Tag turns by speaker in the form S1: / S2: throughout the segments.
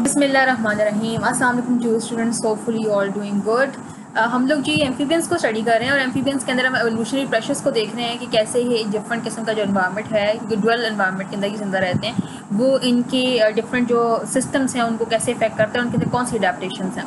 S1: बिस्मिल्लाहिर्रहमानिर्रहीम। अस्सलाम वालेकुम to students, hopefully all doing good. हम लोग जी एम्फीबियंस को स्टडी कर रहे हैं और एम्फीबियंस के अंदर हम एवोल्यूशनरी प्रोसेस को देख रहे हैं कि कैसे ये डिफरेंट किस्म का जो एनवायरनमेंट है, क्योंकि ड्वेल एनवायरनमेंट के अंदर ये जिंदा रहते हैं, वो इनके डिफरेंट जो सिस्टम्स हैं उनको कैसे इफेक्ट करते हैं, उनके अंदर कौन सी अडेप्टेशंस हैं।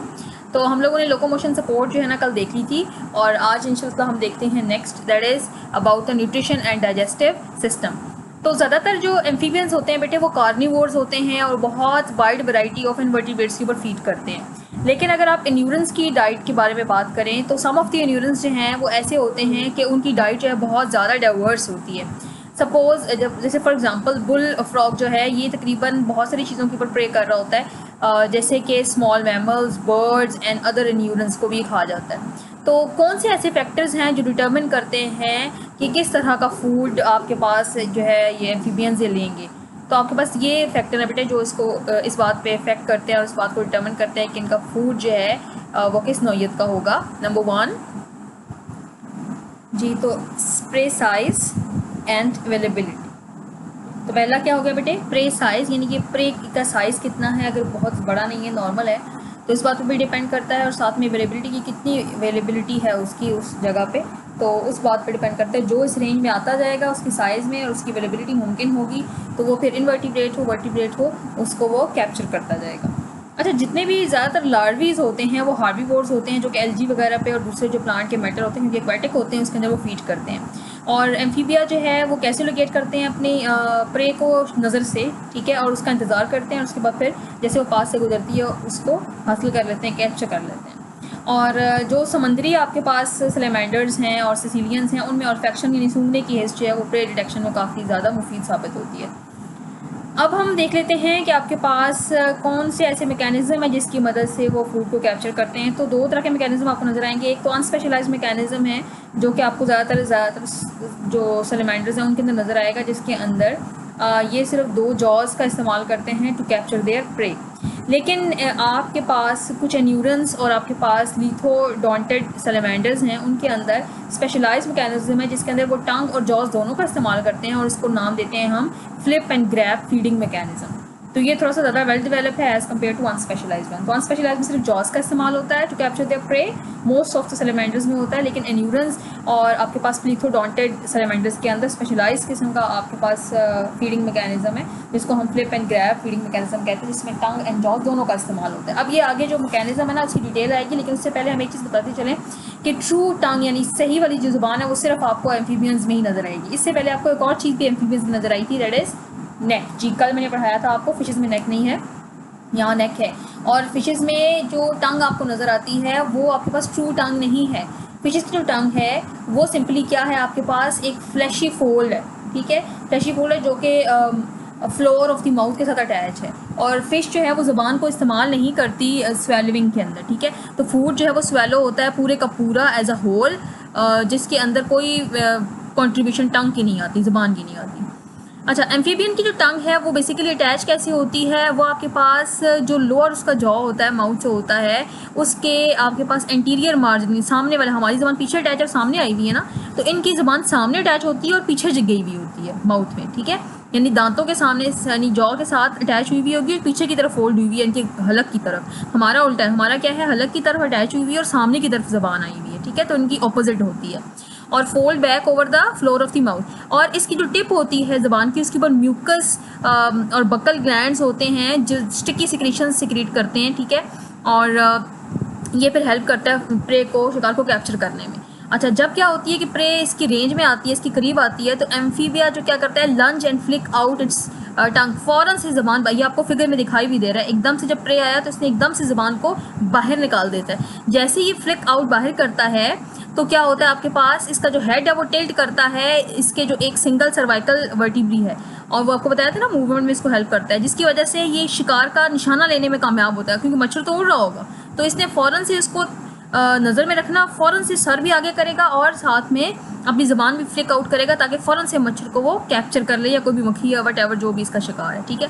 S1: तो हम लोगों ने लोकोमोशन सपोर्ट जो है ना कल देख ली थी, और आज इंशाल्लाह हम देखते हैं next, that is about the nutrition and digestive system. तो ज़्यादातर जो एम्फीबियंस होते हैं बेटे वो कार्निवोर्स होते हैं और बहुत वाइड वैरायटी ऑफ इनवर्टिब्रेट्स के ऊपर फीड करते हैं। लेकिन अगर आप एन्यूरेंस की डाइट के बारे में बात करें तो सम ऑफ द एन्यूरेंस जो हैं वो ऐसे होते हैं कि उनकी डाइट जो है बहुत ज़्यादा डाइवर्स होती है। सपोज़ जब जैसे फॉर एग्जांपल बुल फ्रॉग जो है ये तकरीबन बहुत सारी चीज़ों के ऊपर प्रे कर रहा होता है, जैसे कि small mammals, birds and other anurans को भी खा जाता है। तो कौन से ऐसे फैक्टर्स हैं जो डिटर्मिन करते हैं कि किस तरह का फूड आपके पास जो है ये एम्फीबियंस ये लेंगे। तो आपके पास ये फैक्टर है बेटे जो इसको इस बात पे इफेक्ट करते हैं और इस बात को डिटर्मिन करते हैं कि इनका फूड जो है वो किस नौइयत का होगा। नंबर 1 जी, तो प्रे साइज एंड अवेलेबिलिटी। तो पहला क्या हो गया बेटे, प्रे साइज़, यानी कि प्रे का साइज़ कितना है। अगर बहुत बड़ा नहीं है, नॉर्मल है, तो इस बात पे भी डिपेंड करता है। और साथ में अवेलेबिलिटी की कितनी अवेलेबिलिटी है उसकी उस जगह पे, तो उस बात पे डिपेंड करता है। जो इस रेंज में आता जाएगा उसकी साइज़ में और उसकी अवेलेबिलिटी मुमकिन होगी तो वो फिर इनवर्टिब्रेट हो वर्टिब्रेट हो उसको वो कैप्चर करता जाएगा। अच्छा, जितने भी ज़्यादातर लार्वीज होते हैं वो हार्बीवोर्स होते हैं, जो कि एल्गी वगैरह पे और दूसरे जो प्लांट के मैटर होते हैं, क्योंकि एक्वाटिक होते हैं, उसके अंदर वो फीड करते हैं। और एम्फीबिया जो है वो कैसे लोकेट करते हैं अपनी प्रे को नज़र से, ठीक है, और उसका इंतज़ार करते हैं और उसके बाद फिर जैसे वो पास से गुजरती है उसको हासिल कर लेते हैं, कैप्चर कर लेते हैं। और जो समंदरी आपके पास सलेमेंडर्स हैं और सिसिलियंस हैं, उनमें ऑल्फैक्शन यानी सूंघने की हिस्ट्री जो है वो प्रे डिटेक्शन में काफ़ी ज़्यादा मुफीद साबित होती है। अब हम देख लेते हैं कि आपके पास कौन से ऐसे मैकेनिज़्म है जिसकी मदद से वो फूड को कैप्चर करते हैं। तो दो तरह के मैकेनिज़्म आपको नज़र आएंगे। एक तो अनस्पेशलाइज्ड मैकेनिज़्म है जो कि आपको ज़्यादातर जो सलेमेंडर्स हैं उनके अंदर नज़र आएगा, जिसके अंदर ये सिर्फ 2 जॉज़ का इस्तेमाल करते हैं टू कैप्चर देयर प्रे। लेकिन आपके पास कुछ एन्यूरेंस और आपके पास लिथोडोंटेड सलेमेंडर्स हैं, उनके अंदर स्पेशलाइज्ड मैकेनिज्म है जिसके अंदर वो टंग और जॉज दोनों का इस्तेमाल करते हैं और इसको नाम देते हैं हम flip and grab feeding mechanism. तो ये थोड़ा सा ज़्यादा वेल डेवलप है as compare to unspecialised one. तो अनस्पेशलाइज्ड में सिर्फ जॉज का इस्तेमाल होता है to capture their prey, most of the salamanders में होता है। लेकिन एन्यूरेंस और आपके पास लिथोडोंटेड सलेमेंडर्स के अंदर स्पेशलाइज्ड किस्म का आपके पास फीडिंग मैकेनिज्म है जिसको हम flip and grab feeding mechanism कहते हैं, जिसमें टंग एंड जॉज दोनों का इस्तेमाल होता है। अब ये आगे जो मैकेनिज्म है ना उसकी डिटेल आएगी, लेकिन उससे पहले हम एक चीज़ बताते चलें कि ट्रू टंग यानी सही वाली जो ज़ुबान है वो सिर्फ आपको एम्फीबियंस में ही नज़र आएगी। इससे पहले आपको एक और चीज़ भी एम्फीबियंस में नज़र आई थी, दैट इज़ नेक। जी, कल मैंने पढ़ाया था आपको फिशेज़ में नेक नहीं है, यहाँ नेक है। और फिशेज़ में जो टंग आपको नज़र आती है वो आपके पास ट्रू टंग नहीं है। फिशेज़ की जो टंग है वो सिंपली क्या है, आपके पास एक फ्लैशी फोल्ड है, ठीक है, फ्लैशी फोल्ड है जो कि फ्लोर ऑफ द माउथ के साथ अटैच है। और फिश जो है वो ज़ुबान को इस्तेमाल नहीं करती स्वेलविंग के अंदर, ठीक है। तो फूड जो है वो स्वेलो होता है पूरे का पूरा एज अ होल, जिसके अंदर कोई कंट्रीब्यूशन टंग की नहीं आती, ज़ुबान की नहीं आती। अच्छा, एम्फीबियन की जो टंग है वो बेसिकली अटैच कैसे होती है, वो आपके पास जो लोअर उसका जॉ होता है, माउथ जो होता है, उसके आपके पास एंटीरियर मार्जिन, सामने वाला, हमारी ज़बान पीछे अटैच और सामने आई हुई है ना, तो इनकी ज़बान सामने अटैच होती है और पीछे गई हुई होती है माउथ में, ठीक है, यानी दांतों के सामने यानी जॉ के साथ अटैच हुई हुई होगी और पीछे की तरफ फोल्ड हुई हुई है, इनकी हलक की तरफ। हमारा उल्टा है, हमारा क्या है, हलक की तरफ अटैच हुई हुई है और सामने की तरफ ज़बान आई हुई है, ठीक है, तो इनकी ऑपोजिट होती है। और fold back over the floor of the mouth. और इसकी जो टिप होती है ज़बान की, उसके ऊपर म्यूकस और बकल ग्लैंड्स होते हैं जो स्टिकी सिक्रीशन सिक्रीट करते हैं, ठीक है, और ये फिर हेल्प करता है प्रे को, शिकार को कैप्चर करने में। अच्छा, जब क्या होती है कि प्रे इसकी रेंज में आती है, इसके करीब आती है, तो एम्फीबिया जो क्या करता है, लंज एंड फ्लिक आउट इट्स टंग, फ़ौरन से ज़बान, ये आपको फिगर में दिखाई भी दे रहा है, एकदम से जब प्रे आया तो इसने एकदम से ज़बान को बाहर निकाल देता है। जैसे ये फ्लिक आउट बाहर करता है तो क्या होता है, आपके पास इसका जो हेड है वो टिल्ट करता है, इसके जो एक सिंगल सर्वाइकल वर्टिब्री है, और वो आपको बताया था ना मूवमेंट में इसको हेल्प करता है, जिसकी वजह से ये शिकार का निशाना लेने में कामयाब होता है, क्योंकि मच्छर तो उड़ रहा होगा, तो इसने फ़ौरन से इसको नज़र में रखना, फ़ौरन से सर भी आगे करेगा और साथ में अपनी ज़बान भी फ्लिक आउट करेगा ताकि फ़ौरन से मच्छर को वो कैप्चर कर ले, या कोई भी मक्खी या वट जो भी इसका शिकार है, ठीक है।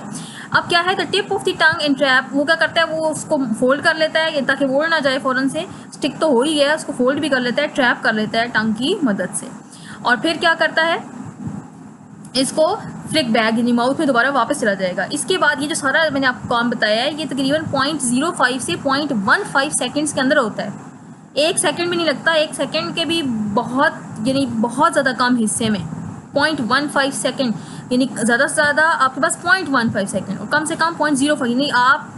S1: अब क्या है, the tip of the tongue in trap, वो क्या करता है, वो उसको फोल्ड कर लेता है ताकि वो उड़ ना जाए फ़ौरन से, स्टिक तो हो ही गया, उसको फोल्ड भी कर लेता है, ट्रैप कर लेता है टंग की मदद से। और फिर क्या करता है, इसको फ्लिक बैक यानी माउथ में दोबारा वापस चला जाएगा। इसके बाद ये जो सारा मैंने आपको काम बताया है ये तकरीबन 0.05 से 0.15 सेकेंड्स के अंदर होता है। 1 सेकेंड भी नहीं लगता, 1 सेकेंड के भी बहुत यानी बहुत ज़्यादा कम हिस्से में 0.15 सेकेंड यानी ज़्यादा से ज़्यादा आपके पास 0.15 सेकेंड और कम से कम 0.05 यानी आप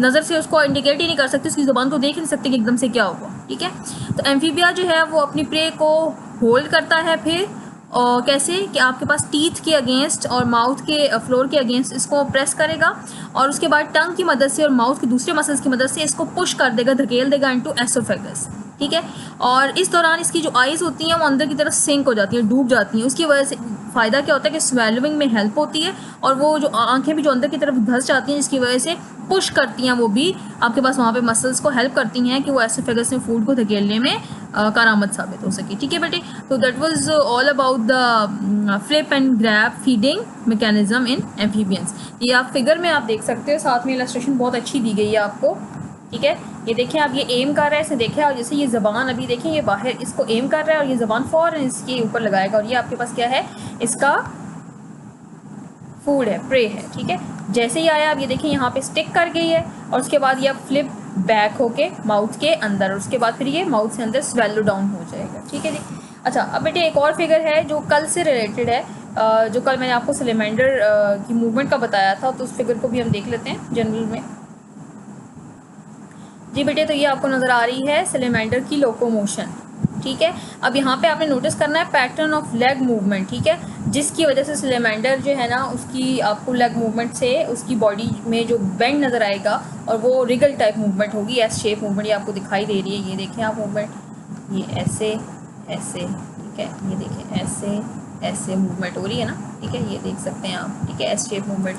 S1: नज़र से उसको इंडिकेट ही नहीं कर सकते, उसकी ज़ुबान को देख नहीं सकते कि एकदम से क्या होगा। ठीक है, तो एम्फीबिया जो है वो अपनी प्रे को होल्ड करता है, फिर और कैसे कि आपके पास टीथ के अगेंस्ट और माउथ के फ्लोर के अगेंस्ट इसको प्रेस करेगा और उसके बाद टंग की मदद से और माउथ के दूसरे मसल्स की मदद से इसको पुश कर देगा, धकेल देगा इनटू एसोफेगस। ठीक है, और इस दौरान इसकी जो आइज़ होती हैं वो अंदर की तरफ सिंक हो जाती हैं, डूब जाती हैं। उसकी वजह से फ़ायदा क्या होता है कि स्वेलविंग में हेल्प होती है और वो जो आंखें भी जो अंदर की तरफ धंस जाती हैं जिसकी वजह से पुश करती हैं, वो भी आपके पास वहाँ पे मसल्स को हेल्प करती हैं कि वो एसोफेगस में फूड को धकेलने में करामद साबित हो सके। ठीक है बेटे, तो that was all about the flip and grab feeding mechanism in amphibians. ये आप फिगर में आप देख सकते हो, साथ में इलस्ट्रेशन बहुत अच्छी दी गई है आपको। ठीक है, ये देखें आप, ये एम कर रहा है, इसे देखें, और जैसे ये ज़बान अभी देखें ये बाहर इसको एम कर रहा है और ये ज़बान फ़ौरन इसके ऊपर लगाएगा और ये आपके पास क्या है, इसका फूड है, प्रे है। ठीक है, जैसे ही आया आप ये देखें यहाँ पे स्टिक कर गई है और उसके बाद ये फ्लिप बैक होके माउथ के अंदर और उसके बाद फिर ये माउथ से अंदर स्वेलो डाउन हो जाएगा। ठीक है जी। अच्छा, अब बेटे एक और फिगर है जो कल से रिलेटेड है, जो कल मैंने आपको सिलेमेंडर की मूवमेंट का बताया था, तो उस फिगर को भी हम देख लेते हैं जनरल में। जी बेटे, तो ये आपको नज़र आ रही है सिलेमेंडर की लोकोमोशन। ठीक है, अब यहाँ पे आपने नोटिस करना है पैटर्न ऑफ लेग मूवमेंट। ठीक है, जिसकी वजह से सिलेमेंडर जो है ना उसकी आपको लेग मूवमेंट से उसकी बॉडी में जो बेंड नज़र आएगा और वो रिगल टाइप मूवमेंट होगी, एस शेप मूवमेंट ये आपको दिखाई दे रही है। ये देखें आप मूवमेंट, ये ऐसे ऐसे, ठीक है, ये देखें ऐसे ऐसे मूवमेंट हो रही है ना। ठीक है, ये देख सकते हैं आप। ठीक है, एस शेप मूवमेंट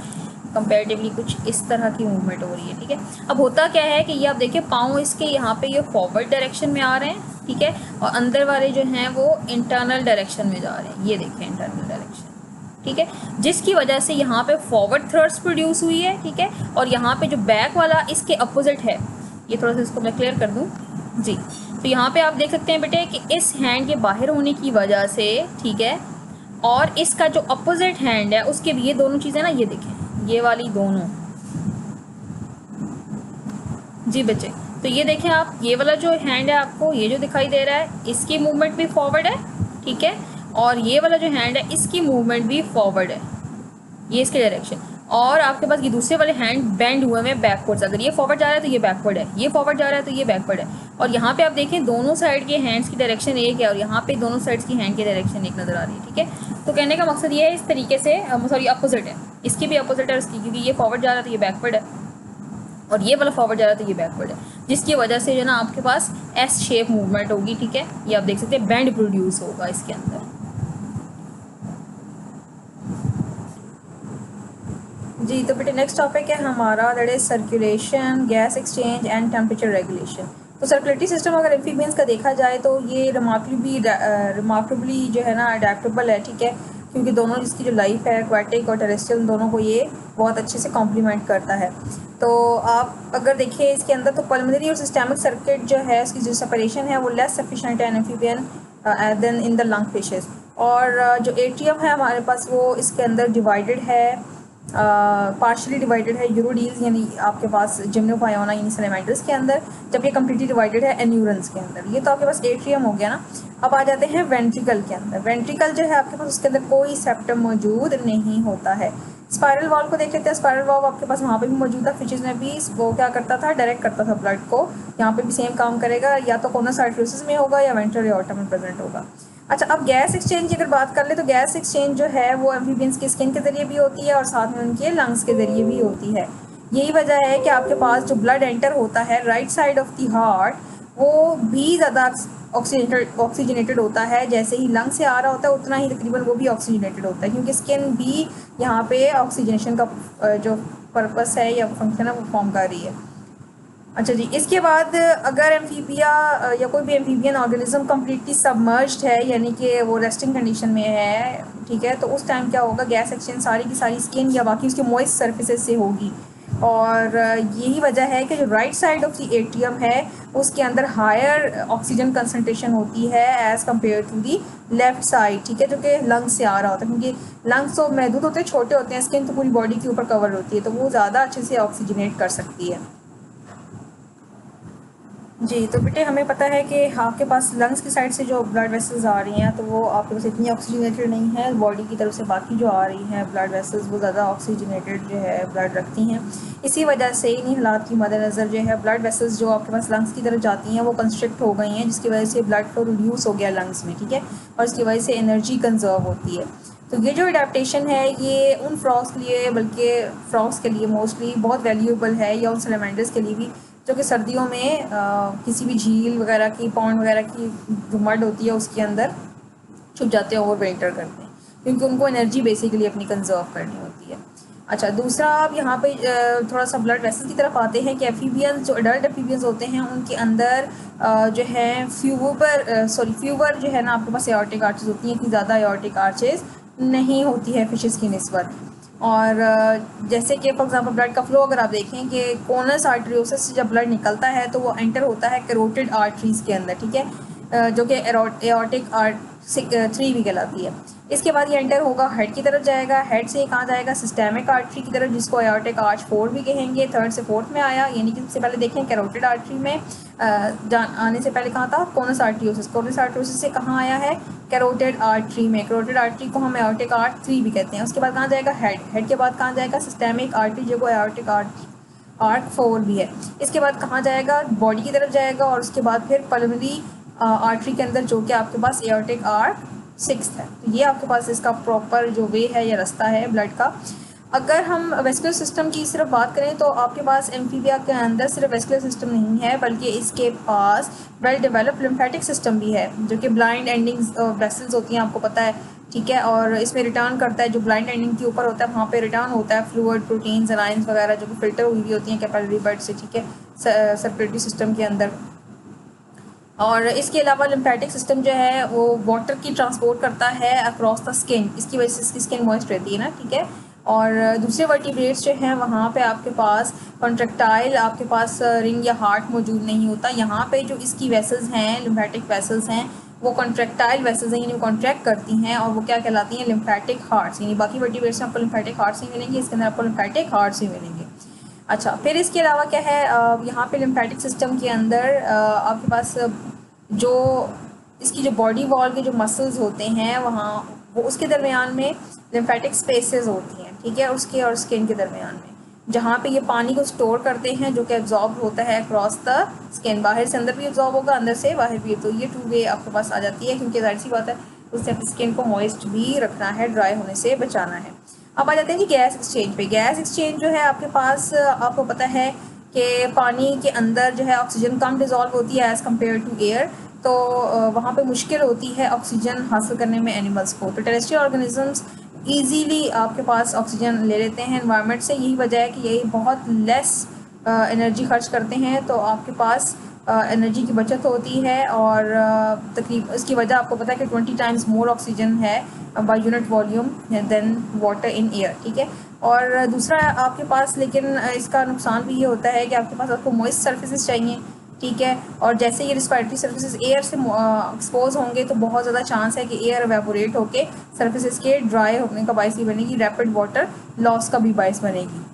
S1: कंपैरेटिवली कुछ इस तरह की मूवमेंट हो रही है। ठीक है, अब होता क्या है कि ये आप देखिए पाँव इसके यहाँ पे ये फॉरवर्ड डायरेक्शन में आ रहे हैं। ठीक है, और अंदर वाले जो हैं वो इंटरनल डायरेक्शन में जा रहे हैं। ये देखें इंटरनल डायरेक्शन। ठीक है, जिसकी वजह से यहाँ पे फॉरवर्ड थ्रस्ट प्रोड्यूस हुई है। ठीक है, और यहाँ पे जो बैक वाला इसके अपोजिट है, ये थोड़ा सा इसको मैं क्लियर कर दूँ जी। तो यहाँ पे आप देख सकते हैं बेटे कि इस हैंड के बाहर होने की वजह से, ठीक है, और इसका जो अपोजिट हैंड है उसके भी ये दोनों चीज़ें ना, ये देखें ये वाली दोनों जी बच्चे, तो ये देखें आप, ये वाला जो हैंड है आपको ये जो दिखाई दे रहा है इसकी मूवमेंट भी फॉरवर्ड है। ठीक है, और ये वाला जो हैंड है इसकी मूवमेंट भी फॉरवर्ड है, ये इसके डायरेक्शन। और आपके पास ये दूसरे वाले हैंड बेंड हुए हैं बैकवर्ड्स, अगर ये फॉरवर्ड जा रहा है तो ये बैकवर्ड है, ये फॉरवर्ड जा रहा है तो ये बैकवर्ड है। और यहाँ पे आप देखें दोनों साइड के हैंड्स की डायरेक्शन एक है और यहाँ पे दोनों साइड्स की हैंड की डायरेक्शन एक नज़र आ रही है। ठीक है, तो कहने का मकसद ये है इस तरीके से, सॉरी अपोजिट है, इसकी भी अपोजिट है उसकी, क्योंकि ये फॉरवर्ड जा रहा है तो ये बैकवर्ड है और ये वाला फॉरवर्ड जा रहा है तो ये बैकवर्ड है, जिसकी वजह से जो ना आपके पास एस शेप मूवमेंट होगी। ठीक है, ये आप देख सकते हैं बैंड प्रोड्यूस होगा इसके अंदर जी। तो बेटे नेक्स्ट टॉपिक है हमारा, that is circulation, gas exchange and temperature regulation. तो सर्कुलेटरी सिस्टम अगर एम्फीबियंस का देखा जाए तो ये रिमार्केबली जो है ना अडेप्टेबल है। ठीक है, क्योंकि दोनों इसकी जो लाइफ है एक्वाटिक और टेरेस्ट्रियल दोनों को ये बहुत अच्छे से कॉम्प्लीमेंट करता है। तो आप अगर देखिए इसके अंदर तो पल्मोनरी और सिस्टेमिक सर्किट जो है उसकी जो सेपरेशन है वो लेस सफिशिएंट है amphibian then in the lung fishes. और जो एट्रियम है हमारे पास वो इसके अंदर डिवाइडेड है, पार्शली डिवाइडेड है यूरोडील्स यानी आपके पास जिम्नोफायोना यानी सैलेमेंडर्स के अंदर, जब ये कम्प्लीटली डिवाइडेड है एन्यूरन्स के अंदर। ये तो आपके पास एट्रियम हो गया ना। अब आ जाते हैं वेंट्रिकल के अंदर। वेंट्रिकल जो है आपके पास उसके अंदर कोई सेप्टम मौजूद नहीं होता है। स्पाइरल वॉल्व को देख लेते हैं। स्पाइरल वॉल्व आपके पास वहाँ पे भी मौजूद है, फिशेज में भी वो क्या करता था, डायरेक्ट करता था ब्लड को। यहाँ पे भी सेम काम करेगा, या तो कोनस आर्टरियोसिस में होगा या वेंट्रल एओर्टा में प्रेजेंट होगा। अच्छा, अब गैस एक्सचेंज की अगर बात कर ले तो गैस एक्सचेंज जो है वो एम्फीबियंस की स्किन के ज़रिए भी होती है और साथ में उनके लंग्स के ज़रिए भी होती है। यही वजह है कि आपके पास जो ब्लड एंटर होता है right side of the heart वो भी ज़्यादा ऑक्सीजनेटेड होता है। जैसे ही लंग से आ रहा होता है उतना ही तकरीबन वो भी ऑक्सीजनेटेड होता है, क्योंकि स्किन भी यहाँ पे ऑक्सीजनेशन का जो पर्पस है या फंक्शन है वो फॉर्म कर रही है। अच्छा जी, इसके बाद अगर एम्फीबिया या कोई भी एम्फीबियन ऑर्गेनिज्म कम्प्लीटली सबमर्ज्ड है यानी कि वो रेस्टिंग कंडीशन में है, ठीक है, तो उस टाइम क्या होगा, गैस एक्सचेंज सारी की सारी स्किन या बाकी उसके मॉइस्ट सर्फेसेस से होगी और यही वजह है कि जो right side of the atrium है उसके अंदर हायर ऑक्सीजन कंसनट्रेशन होती है as compare to the left side, ठीक है, जो कि लंग्स से आ रहा होता है, क्योंकि लंग्स तो महदूद होते हैं, छोटे होते हैं, स्किन तो पूरी बॉडी के ऊपर कवर होती है, तो वो ज़्यादा अच्छे से ऑक्सीजनेट कर सकती है। जी, तो बेटे हमें पता है कि आपके पास लंग्स की साइड से जो ब्लड वेसल्स आ रही हैं तो वो आपके पास इतनी ऑक्सीजनेटेड नहीं है, बॉडी की तरफ से बाकी जो आ रही हैं ब्लड वेसल्स वो ज़्यादा ऑक्सीजनेटेड जो है ब्लड रखती हैं। इसी वजह से इन्हीं हालात की मद्देनज़र जो है ब्लड वेसल्स जो आपके पास लंग्स की तरफ जाती हैं वो कंस्ट्रिक्ट हो गई हैं, जिसकी वजह से ब्लड फ्लो रिड्यूस हो गया लंग्स में, ठीक है, और इसकी वजह से एनर्जी कंजर्व होती है। तो ये जो अडेप्टेशन है ये उन फ्रॉग्स के लिए, बल्कि फ्रॉग्स के लिए मोस्टली बहुत वैल्यूएबल है, या उन सैलमेंडर्स के लिए भी जो कि सर्दियों में किसी भी झील वगैरह की, पॉन्ड वगैरह की जो मड होती है उसके अंदर छुप जाते हैं और वेंटर करते हैं, क्योंकि उनको एनर्जी बेसिकली अपनी कंजर्व करनी होती है। अच्छा, दूसरा आप यहाँ पे थोड़ा सा ब्लड वेसल की तरफ आते हैं कि एफीबियंस, जो अडल्ट एफीबियंस होते हैं उनके अंदर जो है फ्यूवर जो है ना, आपके पास एओर्टिक आर्चेज होती हैं, इतनी ज़्यादा एओर्टिक आर्चेज नहीं होती है फिशेस की निस्बत। और जैसे कि फॉर एग्जांपल ब्लड का फ्लो अगर आप देखें कि कोनस आर्टरियोसिस से जब ब्लड निकलता है तो वो एंटर होता है कैरोटिड आर्टरीज़ के अंदर, ठीक है, जो कि एओर्टिक आर्ट 3 भी कहलाती है। इसके बाद ये एंटर होगा हेड की तरफ जाएगा, हेड से कहाँ जाएगा सिस्टेमिक आर्टरी की तरफ, जिसको एओर्टिक आर्च 4 भी कहेंगे। 3rd से 4th में आया, यानी कि सबसे पहले देखें कैरोटिड आर्टरी में आने से पहले कहाँ था कोनस आर्टरियोसिस, कोनस आर्टरियोसिस से कहाँ आया है कैरोटिड आर्टरी में, कैरोटिड आर्टरी को हम एओर्टिक आर्च 3 भी कहते हैं। उसके बाद कहाँ जाएगा हेड, हेड के बाद कहाँ जाएगा सिस्टेमिक आर्टरी जो को एओर्टिक आर्च 4 भी है। इसके बाद कहाँ जाएगा बॉडी की तरफ जाएगा, और उसके बाद फिर पल्मोनरी आर्टरी के अंदर जो कि आपके पास एओर्टिक आर्च 6 है। तो ये आपके पास इसका प्रॉपर जो वे है या रास्ता है ब्लड का। अगर हम वेस्कुलर सिस्टम की सिर्फ बात करें तो आपके पास एम्फीबिया के अंदर सिर्फ वेस्कुलर सिस्टम नहीं है, बल्कि इसके पास वेल डेवलप्ड लिम्फेटिक सिस्टम भी है, जो कि ब्लाइंड एंडिंग्स वेसल्स होती हैं, आपको पता है, ठीक है, और इसमें रिटर्न करता है, जो ब्लाइंड एंडिंग के ऊपर होता है वहाँ पे रिटर्न होता है फ्लूइड, प्रोटीन्स, एनाइंस वगैरह, जो कि फिल्टर हुई हुई होती हैं कैपिलरी बेड से, ठीक है, सर्कुलेटरी सिस्टम के अंदर। और इसके अलावा लिम्फेटिक सिस्टम जो है वो वाटर की ट्रांसपोर्ट करता है अक्रॉस द स्किन, इसकी वजह से इसकी स्किन मॉइस्ट रहती है ना, ठीक है। और दूसरे वर्टिब्रेट्स जो हैं वहाँ पे आपके पास कॉन्ट्रेक्टाइल, आपके पास रिंग या हार्ट मौजूद नहीं होता। यहाँ पे जो इसकी वेसल्स हैं, लिम्फेटिक वेसल्स हैं, वो कॉन्ट्रेक्टाइल वेसल्स हैं, यानी कॉन्ट्रैक्ट करती हैं, और वो क्या कहलाती हैं लिम्फेटिक हार्ट्स, यानी बाकी वर्टिब्रेट्स में आपको लिम्फेटिक हार्ट्स ही मिलेंगे, इसके अंदर आपको लिम्फेटिक हार्ट्स ही मिलेंगे। अच्छा, फिर इसके अलावा क्या है, यहाँ पे लिम्फेटिक सिस्टम के अंदर आपके पास जो इसकी जो बॉडी वॉल के जो मसल्स होते हैं वहाँ वो उसके दरमियान में लिम्फेटिक स्पेसेस होती हैं, ठीक है, उसके और स्किन के दरमियान में, जहाँ पे ये पानी को स्टोर करते हैं, जो कि एब्जॉर्ब होता है अक्रॉस द स्किन, बाहर से अंदर भी एब्जॉर्ब होगा, अंदर से बाहर भी। तो ये 2 वे आपके पास आ जाती है, क्योंकि जाहिर सी बात है उससे अपनी स्किन को मॉइस्ट भी रखना है, ड्राई होने से बचाना है। अब आ जाते हैं जी गैस एक्सचेंज पे। गैस एक्सचेंज जो है आपके पास, आपको पता है कि पानी के अंदर जो है ऑक्सीजन कम डिज़ोल्व होती है एज़ कम्पेयर टू एयर, तो वहाँ पे मुश्किल होती है ऑक्सीजन हासिल करने में एनिमल्स को। तो टेरेस्ट्रियल ऑर्गेनिजम्स ईजीली आपके पास ऑक्सीजन ले लेते हैं एनवायरनमेंट से, यही वजह है कि ये बहुत लेस एनर्जी खर्च करते हैं, तो आपके पास एनर्जी की बचत होती है, और तकरीबन इसकी वजह आपको पता है कि 20 टाइम्स मोर ऑक्सीजन है by unit volume then water in air, ठीक है। और दूसरा आपके पास लेकिन इसका नुकसान भी ये होता है कि आपके पास आपको मॉइस्ट सर्फेसिस चाहिए, ठीक है, और जैसे ये रिस्पायरेटरी सर्फेसिस एयर से एक्सपोज होंगे तो बहुत ज़्यादा चांस है कि एयर एवेपोरेट होके सर्फेसिस के ड्राई होने का बायस भी बनेगी, रैपिड वाटर लॉस का भी बायस बनेगी।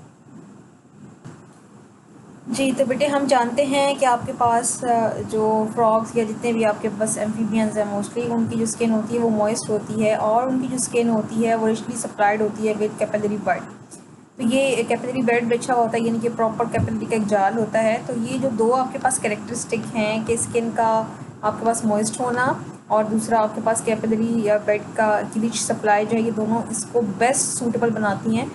S1: जी, तो बेटे हम जानते हैं कि आपके पास जो फ्रॉग्स या जितने भी आपके पास एम्फीबियंस हैं मोस्टली, उनकी जो स्किन होती है वो मॉइस्ट होती है, और उनकी जो स्किन होती है वो रिचली सप्लाइड होती है विद कैपिलरी बड। तो ये कैपिलरी बेड बिछा होता है, यानी कि प्रॉपर कैपिलरी का एक जाल होता है। तो ये जो 2 आपके पास कैरेक्टरिस्टिक हैं कि स्किन का आपके पास मॉइस्ट होना, और दूसरा आपके पास कैपिलरी या बेड का की रिच सप्लाई जो है, ये दोनों इसको बेस्ट सूटेबल बनाती हैं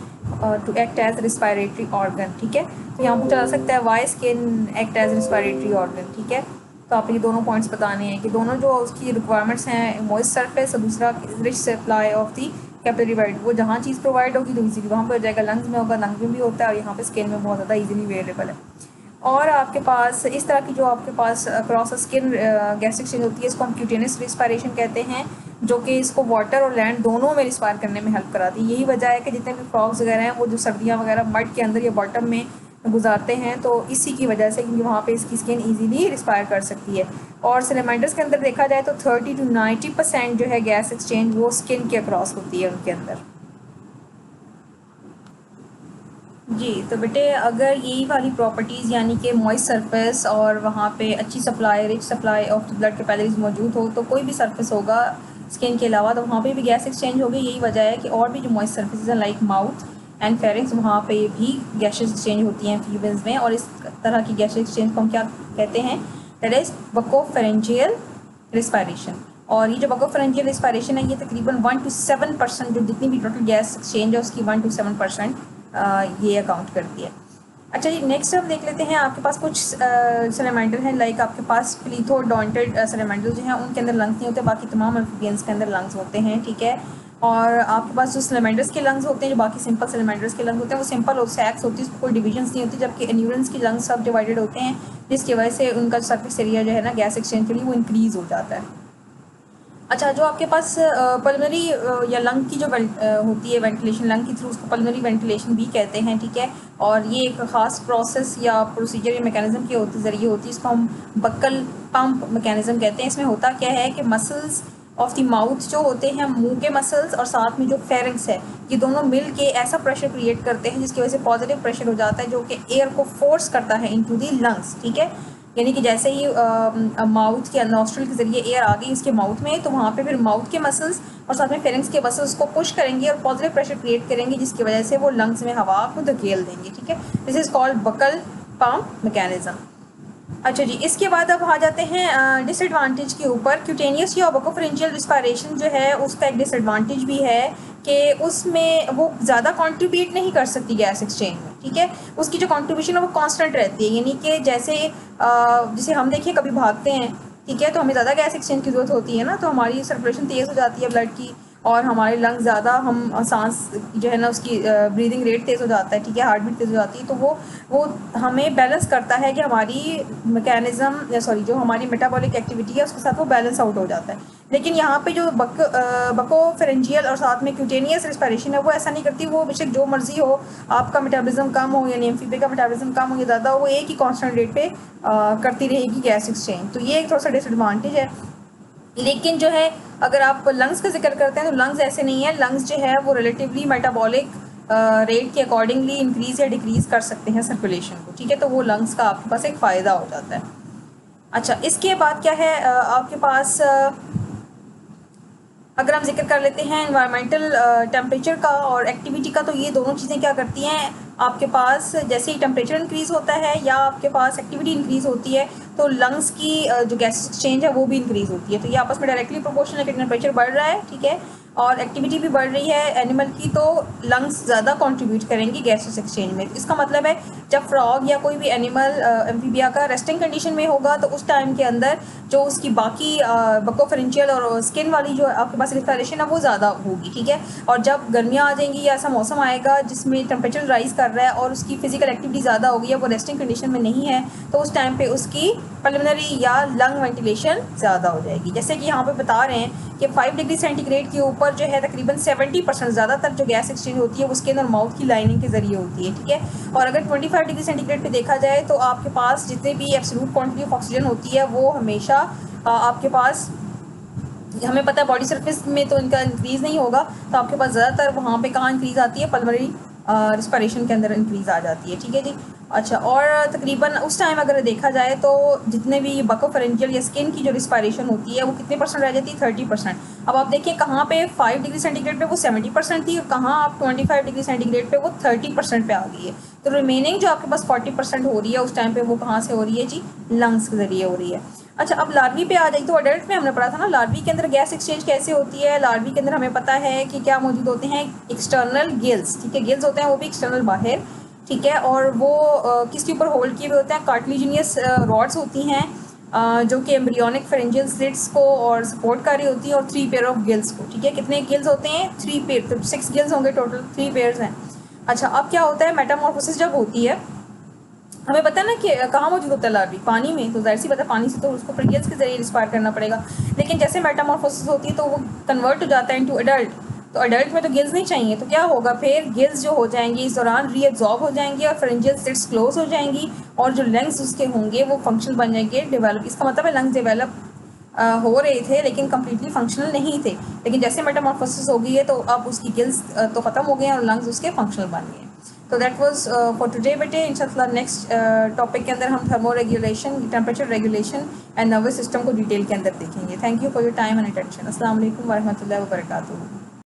S1: to act as respiratory organ, ठीक है। तो यहाँ पूछा जा सकता है why skin act as respiratory organ, ठीक है। तो आप ये दोनों पॉइंट्स बताने हैं कि दोनों जो उसकी रिक्वायरमेंट्स हैं, मॉइस्ट सरफेस और दूसरा rich supply of the capillary bed, वो जहाँ चीज़ प्रोवाइड होगी तो इजीली वहाँ पर हो जाएगा, लंग्स में होगा, लंग्स में भी होता है, और यहाँ पे स्किन में बहुत ज़्यादा इजीली अवेलेबल है। और आपके पास इस तरह की जो आपके पास क्रॉस स्किन गैस एक्सचेंज होती है, इसको हम क्यूटेनियस रिस्पायरेशन कहते हैं, जो कि इसको वाटर और लैंड दोनों में रिस्पायर करने में हेल्प कराती है। यही वजह है कि जितने भी फ्रॉग्स वगैरह हैं वो जो सर्दियाँ वगैरह मड के अंदर या बॉटम में गुजारते हैं, तो इसी की वजह से, क्योंकि वहाँ पे इसकी स्किन इजीली रिस्पायर कर सकती है। और सैलमेंडर्स के अंदर देखा जाए तो 30 to 90% जो है गैस एक्सचेंज वो स्किन के अक्रॉस होती है उनके अंदर। जी, तो बेटे अगर यही वाली प्रॉपर्टीज़ यानी कि मॉइस्ट सरफेस और वहाँ पे अच्छी supply, rich supply of blood capillaries मौजूद हो, तो कोई भी सरफेस होगा स्किन के अलावा तो वहाँ पे भी गैस एक्सचेंज होगी। यही वजह है कि और भी जो मॉइस्ट सरफेसेज हैं लाइक माउथ एंड फेरिंग्स, वहाँ पे भी गैस एक्सचेंज होती हैं फीमेल्स में। और इस तरह की गैस एक्सचेंज को हम क्या कहते हैं, दैट इज़ बकोफेरेंजियल रिस्पायरेशन। और ये जो बकोफेरेंजियल रिस्पायरेशन है ये तकरीबन 1 to 7% जो जितनी भी टोटल गैस एक्सचेंज है उसकी 1 to 7% ये अकाउंट करती है। अच्छा जी, नेक्स्ट हम देख लेते हैं। आपके पास कुछ सैलमेंडर हैं लाइक आपके पास प्लीथोडोंटेड सैलमेंडर जो हैं उनके अंदर लंग्स नहीं होते, बाकी तमाम एम्फीबियंस के अंदर लंग्स होते हैं, ठीक है। और आपके पास जो सैलमेंडर्स के लंग्स होते हैं, जो बाकी सिंपल सैलमेंडर्स के लंग्स होते हैं वो सिंपल और सैक्स होती है, उसको कोई डिविजन्स नहीं होती, जबकि एन्यूरेंस की लंग्स सब डिवाइडेड होते हैं, जिसकी वजह से उनका सरफेस एरिया जो है ना गैस एक्सचेंज के लिए वो इंक्रीज़ हो जाता है। अच्छा, जो आपके पास पल्मनरी या लंग की जो होती है वेंटिलेशन लंग की थ्रू, उसको पल्मनरी वेंटिलेशन भी कहते हैं, ठीक है। और ये एक ख़ास प्रोसेस या प्रोसीजर या मैकेनिज्म के ज़रिए होती है, इसको हम बक्कल पंप मैकेनिज्म कहते हैं। इसमें होता क्या है कि मसल्स ऑफ द माउथ जो होते हैं, मुंह के मसल्स और साथ में जो फेरिंग्स है, ये दोनों मिल के ऐसा प्रेशर क्रिएट करते हैं जिसकी वजह से पॉजिटिव प्रेशर हो जाता है जो कि एयर को फोर्स करता है इनटू द लंग्स, ठीक है। यानी कि जैसे ही माउथ के नॉस्ट्रल के ज़रिए एयर आ गई इसके माउथ में, तो वहाँ पे फिर माउथ के मसल्स और साथ में फेरिंग्स के मसल्स को पुश करेंगे और पॉजिटिव प्रेशर क्रिएट करेंगे, जिसकी वजह से वो लंग्स में हवा को धकेल देंगे, ठीक है। This is called buccal pump mechanism. अच्छा जी, इसके बाद अब आ जाते हैं डिसएडवांटेज के ऊपर। क्यूटेनियस या बकोफेरेंजियल रिस्पायरेशन जो है उसका एक डिसएडवांटेज भी है कि उसमें वो ज़्यादा कंट्रीब्यूट नहीं कर सकती गैस एक्सचेंज में, ठीक है। उसकी जो कंट्रीब्यूशन है वो कांस्टेंट रहती है, यानी कि जैसे हम देखिए कभी भागते हैं, ठीक है, तो हमें ज़्यादा गैस एक्सचेंज की ज़रूरत होती है ना, तो हमारी सर्कुलेशन तेज़ हो जाती है ब्लड की और हमारे लंग्स ज़्यादा, हम सांस जो है ना उसकी ब्रीदिंग रेट तेज़ हो जाता है, ठीक है, हार्ट बीट तेज़ हो जाती है, तो वो हमें बैलेंस करता है कि हमारी मैकेनिज़्म या जो हमारी मेटाबॉलिक एक्टिविटी है उसके साथ वो बैलेंस आउट हो जाता है। लेकिन यहाँ पे जो बकोफेरेंजियल और साथ में क्यूटेनियस रिस्पायरेशन है वो ऐसा नहीं करती, वो बेशक जो मर्जी हो, आपका मेटाबॉलिज्म कम हो यानी एम्फीबिया का मेटाबॉलिज्म कम हो या ज़्यादा हो, वो एक ही कांस्टेंट रेट पे करती रहेगी गैस एक्सचेंज। तो ये एक थोड़ा सा डिसएडवांटेज है। लेकिन जो है अगर आप लंग्स का जिक्र करते हैं तो लंग्स ऐसे नहीं है, लंग्स जो है वो रिलेटिवली मेटाबॉलिक रेट के अकॉर्डिंगली इंक्रीज़ या डिक्रीज़ कर सकते हैं सर्कुलेशन को, ठीक है। तो वो लंग्स का आपके पास एक फ़ायदा हो जाता है। अच्छा, इसके बाद क्या है आपके पास अगर हम जिक्र कर लेते हैं एनवायरमेंटल टेम्परेचर का और एक्टिविटी का, तो ये दोनों चीज़ें क्या करती हैं, आपके पास जैसे ही टेम्परेचर इंक्रीज़ होता है या आपके पास एक्टिविटी इंक्रीज़ होती है तो लंग्स की जो गैस एक्सचेंज है वो भी इंक्रीज़ होती है। तो ये आपस में डायरेक्टली प्रोपोर्शनल है कि टेम्परेचर बढ़ रहा है, ठीक है, और एक्टिविटी भी बढ़ रही है एनिमल की, तो लंग्स ज़्यादा कंट्रीब्यूट करेंगी गैसेस एक्सचेंज में। तो इसका मतलब है जब फ्रॉग या कोई भी एनिमल एम्फीबिया का रेस्टिंग कंडीशन में होगा तो उस टाइम के अंदर जो उसकी बाकी बकोफेरेंजियल और स्किन वाली जो आपके पास रिस्पायरेशन है वो ज़्यादा होगी, ठीक है। और जब गर्मियाँ आ जाएंगी या ऐसा मौसम आएगा जिसमें टेम्परेचर राइज़ कर रहा है और उसकी फिजिकल एक्टिविटी ज़्यादा होगी या वो रेस्टिंग कंडीशन में नहीं है, तो उस टाइम पे उसकी पल्मोनरी या लंग वेंटिलेशन ज़्यादा हो जाएगी। जैसे कि यहाँ पे बता रहे हैं कि 5 डिग्री सेंटीग्रेड के ऊपर जो है तकरीबन 70% ज़्यादातर जो गैस एक्सचेंज होती है वो स्किन और माउथ की लाइनिंग के ज़रिए होती है, ठीक है। और अगर 25 डिग्री सेंटीग्रेड पे देखा जाए तो आपके पास जितने भी एब्सोल्यूट क्वांटिटी ऑफ ऑक्सीजन होती है वो हमेशा आपके पास, हमें पता है बॉडी सरफेस में तो इनका इंक्रीज़ नहीं होगा, तो आपके पास ज़्यादातर वहाँ पे कहाँ इंक्रीज़ आती है, पल्मोनरी रिस्पायरेशन के अंदर इंक्रीज़ आ जाती है, ठीक है जी। अच्छा, और तकरीबन उस टाइम अगर देखा जाए तो जितने भी बकोफेरेंजियल या स्किन की जो रिस्पायरेशन होती है वो कितने परसेंट रह जाती है, 30%। अब आप देखिए कहाँ पे 5 डिग्री सेंटीग्रेड पे वो 70% थी और कहाँ आप 25 डिग्री सेंटीग्रेड पे वो 30% पे आ गई है। तो रिमेनिंग जो आपके पास 40% हो रही है उस टाइम पे वो कहाँ से हो रही है जी, लंग्स के ज़रिए हो रही है। अच्छा, अब लार्वी पे आ जाए तो अडल्ट में हमने पढ़ा था ना लार्वी के अंदर गैस एक्सचेंज कैसे होती है। लार्वी के अंदर हमें पता है कि क्या मौजूद होते हैं, एक्सटर्नल गिल्स, ठीक है, गिल्स होते हैं वो भी एक्सटर्नल बाहर, ठीक है, और वो किसके ऊपर होल्ड किए हुए होते हैं, कार्टिलेजिनियस रॉड्स होती हैं जो कि एम्ब्रियोनिक फेरेंजियल स्लिट्स को और सपोर्ट कर रही होती है, और 3 पेयर ऑफ गिल्स को, ठीक है। कितने गिल्स होते हैं, 3 पेयर, तो 6 गिल्स होंगे टोटल, 3 पेयर्स हैं। अच्छा, अब क्या होता है, मेटामॉर्फोसिस जब होती है, हमें पता है ना कि कहाँ मौजूद होता है लार्वी, पानी में, तो जाहिर सी बात है पानी से तो उसको फिर गिल्स के जरिए रिस्पायर करना पड़ेगा। लेकिन जैसे मेटामॉर्फोसिस होती है तो वो कन्वर्ट हो जाता है इनटू एडल्ट,
S2: तो अडल्ट में तो गिल्स नहीं चाहिए, तो क्या होगा फिर, गिल्स जो हो जाएंगी इस दौरान रीएब्जॉर्ब हो जाएंगी और फेरेंजियल स्लिट्स क्लोज हो जाएंगी और जो लंग्स उसके होंगे वो फंक्शनल बन जाएंगे, डेवलप। इसका मतलब है लंग्स डेवलप हो रहे थे लेकिन कम्प्लीटली फंक्शनल नहीं थे, लेकिन जैसे मेटामॉर्फोसिस हो गई है तो अब उसकी गिल्स तो ख़त्म हो गए हैं और लंग्स उसके फंक्शनल बन गए हैं। तो दैट वाज फॉर टुडे बेटे। इंशाल्लाह नेक्स्ट टॉपिक के अंदर हम thermo regulation, temperature regulation and nervous system को डिटेल के अंदर देखेंगे। Thank you for your time and attention. अस्सलाम वालेकुम व रहमतुल्लाहि व बरकातुहू।